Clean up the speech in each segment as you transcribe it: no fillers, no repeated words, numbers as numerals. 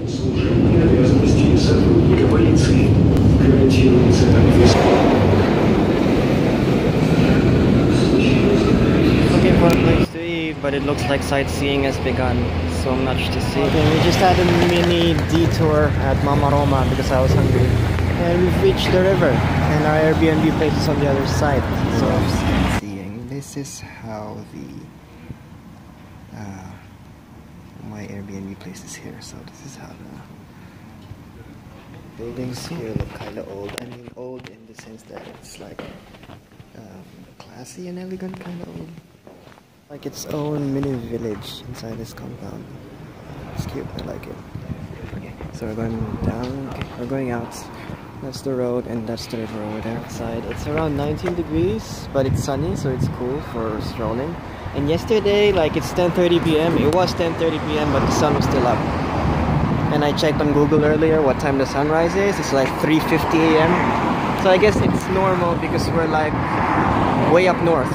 Служебные обязанности сотрудника полиции. Гарантируется Looking for a place to eat, but it looks like sightseeing has begun. So much to see. Okay, we just had a mini detour at Mama Roma because I was hungry. And we've reached the river, and our Airbnb place is on the other side. So seeing this is how the my Airbnb place is here. So this is how the buildings here look kind of old. I mean old in the sense that it's like classy and elegant kind of old. Like its own mini village inside this compound. It's cute, I like it. Okay, so we're going down, okay, we're going out. That's the road and that's the river over there. Outside, it's around 19 degrees, but it's sunny, so it's cool for strolling. And yesterday, like it's 10:30 p.m. It was 10:30 p.m. but the sun was still up. And I checked on Google earlier what time the sunrise is. It's like 3:50 a.m. So I guess it's normal because we're like way up north.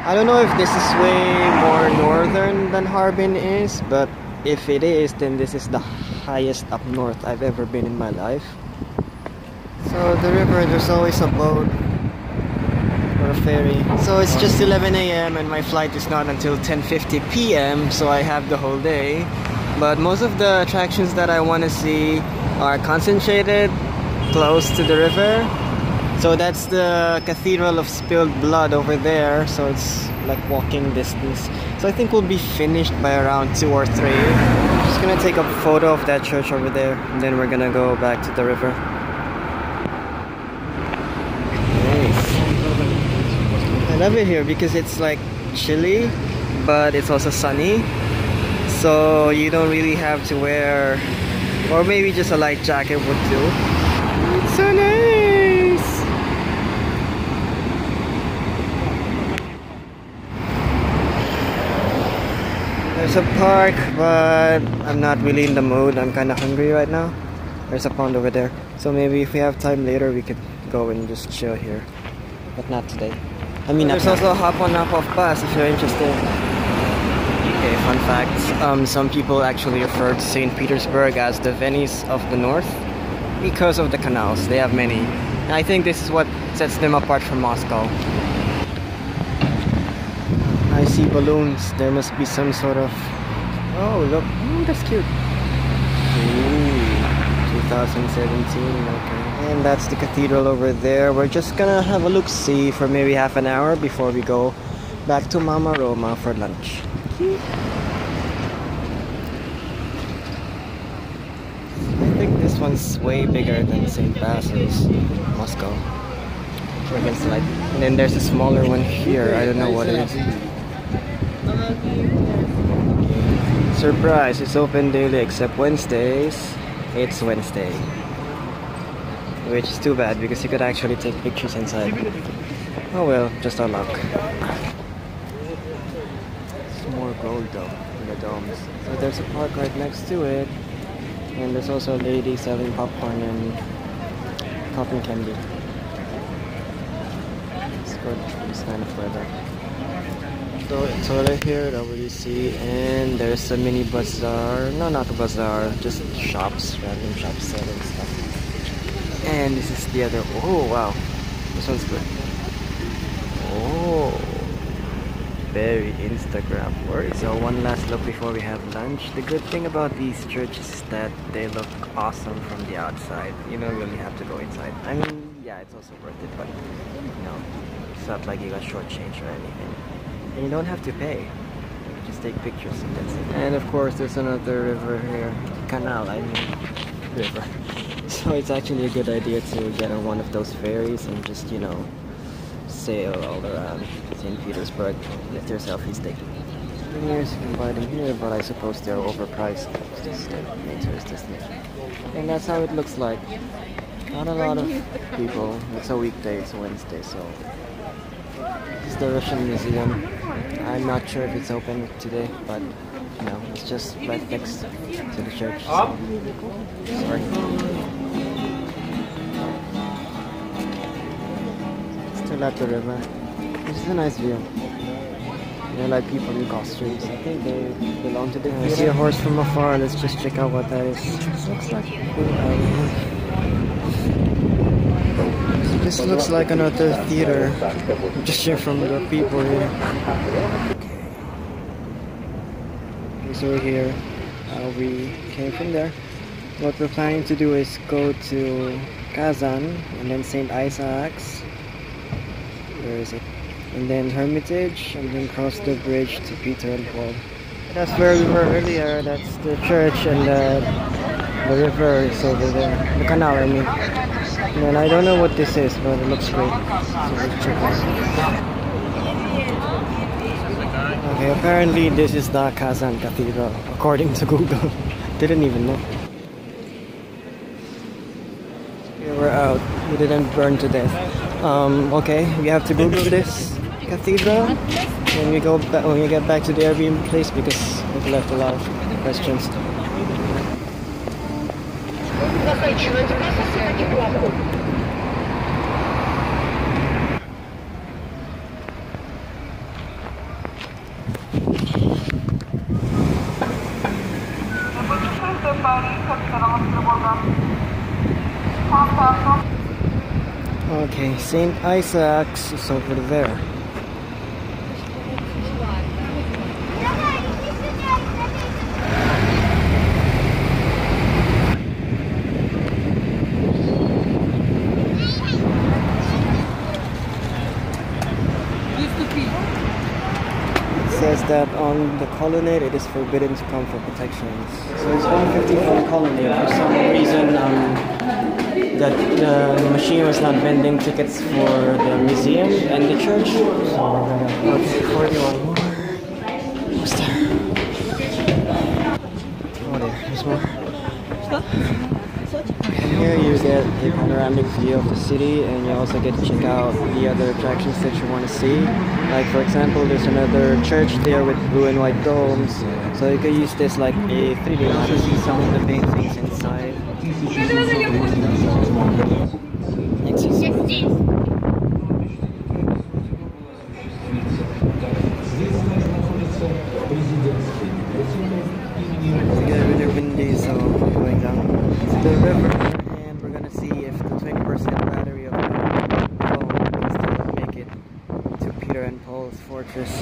I don't know if this is way more northern than Harbin is, but if it is, then this is the highest up north I've ever been in my life. So the river, there's always a boat or a ferry. So it's just 11 a.m. and my flight is not until 10:50 p.m. so I have the whole day. But most of the attractions that I want to see are concentrated close to the river. So that's the Cathedral of Spilled Blood over there, so it's like walking distance. So I think we'll be finished by around 2 or 3. I'm just gonna take a photo of that church over there, and then we're gonna go back to the river. Nice. I love it here because it's like chilly, but it's also sunny. So you don't really have to wear, or maybe just a light jacket would do. It's so nice! There's a park, but I'm not really in the mood. I'm kind of hungry right now. There's a pond over there. So maybe if we have time later, we could go and just chill here. But not today. I mean, there's also a hop on hop off bus if you're interested. Okay, fun fact. Some people actually refer to St. Petersburg as the Venice of the North because of the canals. They have many. And I think this is what sets them apart from Moscow. I see balloons. There must be some sort of... Oh, look. Ooh, that's cute. Ooh, 2017. Okay. And that's the cathedral over there. We're just gonna have a look-see for maybe half an hour before we go back to Mama Roma for lunch. I think this one's way bigger than St. Basil's, Moscow. And then there's a smaller one here. I don't know what it is. Surprise! It's open daily except Wednesdays. It's Wednesday, which is too bad because you could actually take pictures inside. Oh well, just our luck. More gold though in the domes. So there's a park right next to it, and there's also a lady selling popcorn and cotton candy. It's good for this kind of weather. So it's over here, WC, and there's a mini bazaar. No, not a bazaar, just shops, random shops selling stuff. And this is the other. Oh wow, this one's good. Oh. Very Instagram worthy. So one last look before we have lunch. The good thing about these churches is that they look awesome from the outside. You don't really have to go inside. I mean, yeah, it's also worth it, but you know, it's not like you got shortchanged or anything. And you don't have to pay. You just take pictures and that's it. And of course, there's another river here. Canal, I mean, river. So it's actually a good idea to get on one of those ferries and just, you know, sail all around St. Petersburg with your selfie stick. Souvenirs, you can buy them here, but I suppose they're overpriced. It's just a tourist destination. And that's how it looks like. Not a lot of people. It's a weekday, it's a Wednesday, so... This is the Russian Museum. I'm not sure if it's open today, but you know, it's just right next to the church. So. Sorry. Still at the river. This is a nice view. They're like people in costumes. I think they belong to the theater. I see a horse from afar. Let's just check out what that is. Looks like this looks like another theater. Just hear from the people here. Okay, so we're here. We came from there. What we're planning to do is go to Kazan and then St. Isaac's. Where is it? And then Hermitage, and then cross the bridge to Peter and Paul. That's where we were earlier. That's the church, and the river is over there. The canal, I mean. And I don't know what this is, but it looks great. So let's check it out. Okay, apparently this is the Kazan Cathedral, according to Google. Didn't even know. Okay, we're out. We didn't burn to death. Okay, we have to Google this cathedral when we get back to the Airbnb place because we've left a lot of questions. Okay, St. Isaac's is over there. It says that on the colonnade it is forbidden to come for protections. So it's 150 for the colonnade. For some reason, that the machine was not vending tickets for the museum and the church. So okay, 41 more. What's there? Oh, there's more. Here you get a panoramic view of the city, and you also get to check out the other attractions that you want to see. Like for example, there's another church there with blue and white domes, so you can use this like a 3D map to see some of the main things inside. It's getting really windy, so we're going down to the river. We're gonna see if the 20% battery of the phone can still make it to Peter and Paul's fortress.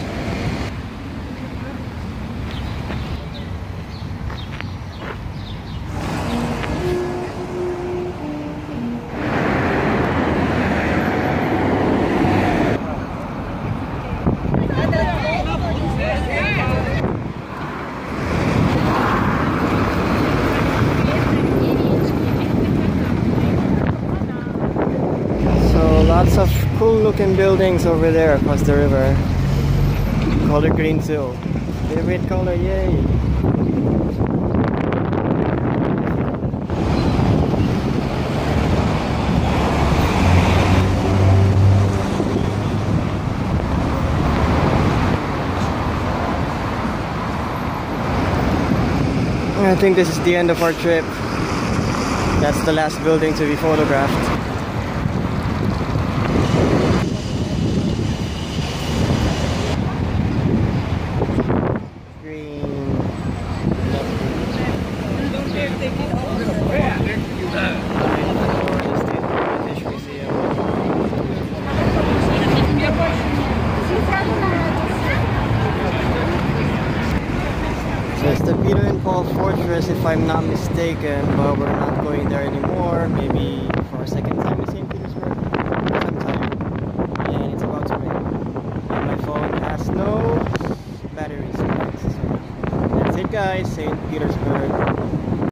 Lots of cool looking buildings over there across the river. Color green too. Favorite color, yay! I think this is the end of our trip. That's the last building to be photographed. So it's the Peter and Paul Fortress, if I'm not mistaken, but we're not going there anymore. Maybe for a second time in St. Petersburg, sometime. And it's about to rain. And my phone has no battery. So that's it, guys. St. Petersburg.